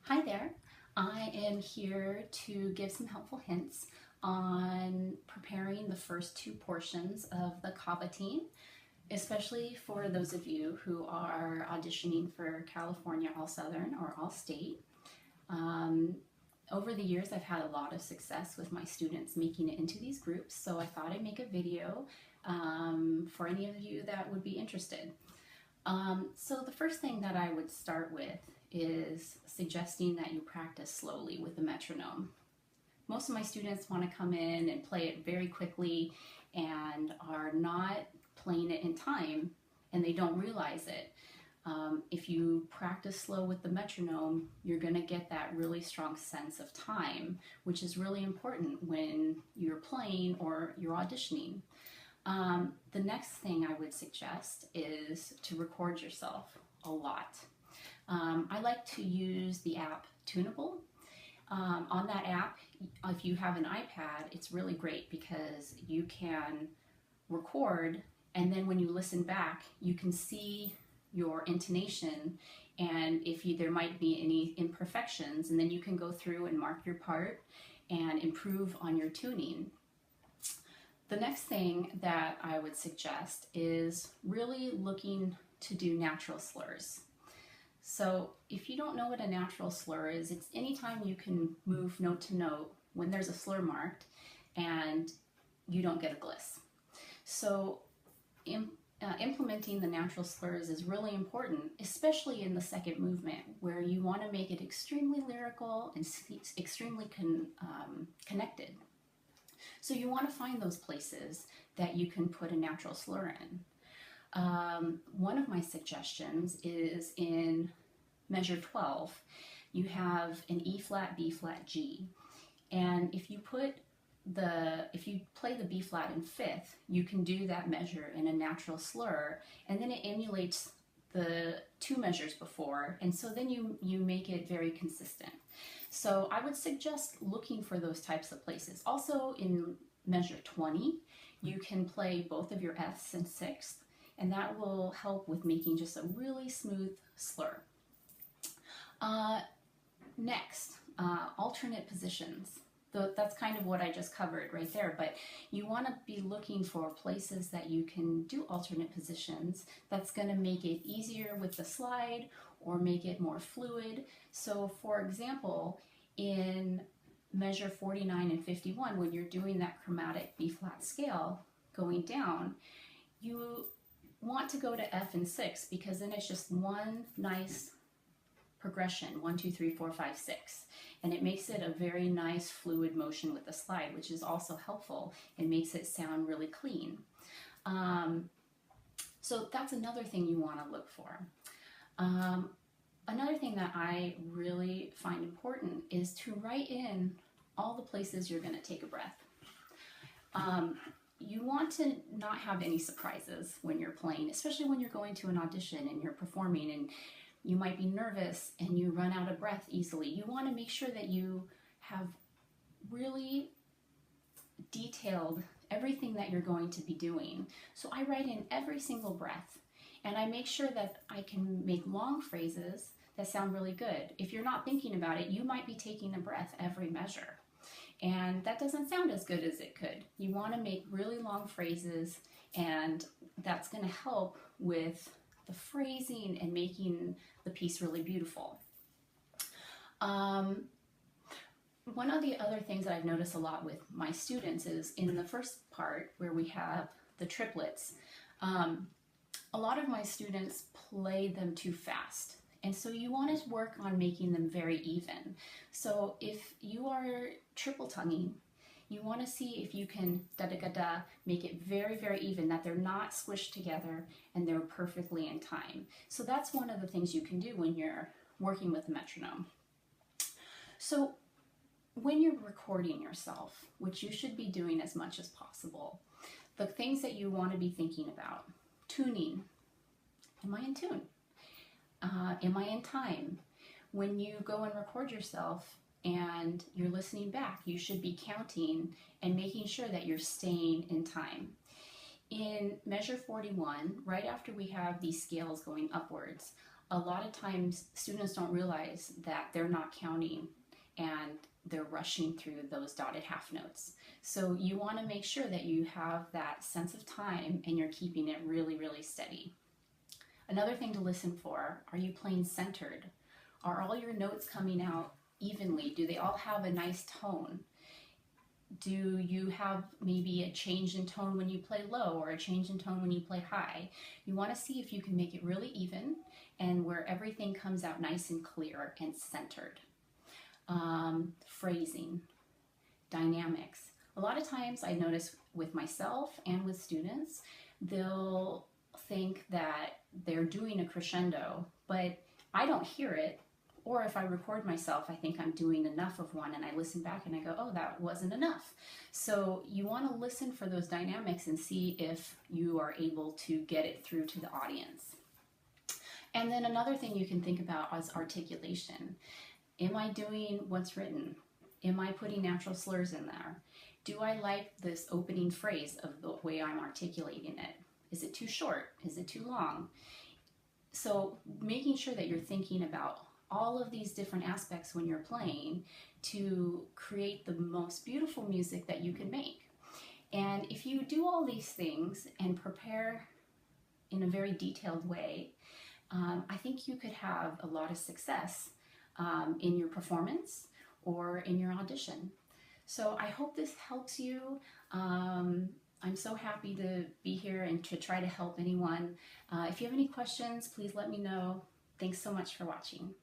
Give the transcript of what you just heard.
Hi there, I am here to give some helpful hints on preparing the first two portions of the Cavatine, especially for those of you who are auditioning for California All Southern or All State. Over the years, I've had a lot of success with my students making it into these groups, so I thought I'd make a video for any of you that would be interested. So the first thing that I would start with is suggesting that you practice slowly with the metronome. Most of my students want to come in and play it very quickly and are not playing it in time, and they don't realize it. If you practice slow with the metronome, you're going to get that really strong sense of time, which is really important when you're playing or you're auditioning. The next thing I would suggest is to record yourself a lot. I like to use the app Tunable. On that app, if you have an iPad, it's really great because you can record, and then when you listen back, you can see your intonation, and if there might be any imperfections, and then you can go through and mark your part and improve on your tuning. The next thing that I would suggest is really looking to do natural slurs. So if you don't know what a natural slur is, it's anytime you can move note to note when there's a slur marked and you don't get a gliss. So implementing the natural slurs is really important, especially in the second movement, where you want to make it extremely lyrical and extremely connected. So you want to find those places that you can put a natural slur in. One of my suggestions is in measure 12, you have an E flat, B flat, G. And if you play the B flat in fifth, you can do that measure in a natural slur, and then it emulates the 2 measures before, and so then you make it very consistent. So I would suggest looking for those types of places. Also in measure 20, you can play both of your Fs and 6th, and that will help with making just a really smooth slur. Next, alternate positions. That's kind of what I just covered right there, but you want to be looking for places that you can do alternate positions. That's going to make it easier with the slide or make it more fluid. So for example, in measure 49 and 51, when you're doing that chromatic B-flat scale going down, you want to go to F and 6 because then it's just one nice progression, 1, 2, 3, 4, 5, 6. And it makes it a very nice fluid motion with the slide, which is also helpful. It makes it sound really clean. So that's another thing you want to look for. Another thing that I really find important is to write in all the places you're going to take a breath. You want to not have any surprises when you're playing, especially when you're going to an audition and you're performing and you might be nervous and you run out of breath easily. You want to make sure that you have really detailed everything that you're going to be doing. So I write in every single breath, and I make sure that I can make long phrases that sound really good. If you're not thinking about it, you might be taking a breath every measure, and that doesn't sound as good as it could. You want to make really long phrases, and that's going to help with the phrasing and making the piece really beautiful. One of the other things that I've noticed a lot with my students is in the first part where we have the triplets, a lot of my students play them too fast. And so you want to work on making them very even. So if you are triple tonguing, you want to see if you can da-da-ga-da, make it very, very even, that they're not squished together and they're perfectly in time. So that's one of the things you can do when you're working with a metronome. So when you're recording yourself, which you should be doing as much as possible, the things that you want to be thinking about: tuning. Am I in tune? Am I in time? When you go and record yourself and you're listening back, you should be counting and making sure that you're staying in time. In measure 41, right after we have these scales going upwards, a lot of times students don't realize that they're not counting and they're rushing through those dotted half notes. So you want to make sure that you have that sense of time and you're keeping it really, really steady. Another thing to listen for: are you playing centered? Are all your notes coming out evenly? Do they all have a nice tone? Do you have maybe a change in tone when you play low or a change in tone when you play high? You want to see if you can make it really even and where everything comes out nice and clear and centered. Phrasing, dynamics. A lot of times I notice with myself and with students, they'll think that they're doing a crescendo, but I don't hear it. Or if I record myself, I think I'm doing enough of one and I listen back and I go, oh, that wasn't enough. So you want to listen for those dynamics and see if you are able to get it through to the audience. And then another thing you can think about is articulation. Am I doing what's written? Am I putting natural slurs in there? Do I like this opening phrase of the way I'm articulating it? Is it too short? Is it too long? So making sure that you're thinking about all of these different aspects when you're playing to create the most beautiful music that you can make. And if you do all these things and prepare in a very detailed way, I think you could have a lot of success in your performance or in your audition. So I hope this helps you. I'm so happy to be here and to try to help anyone. If you have any questions, please let me know. Thanks so much for watching.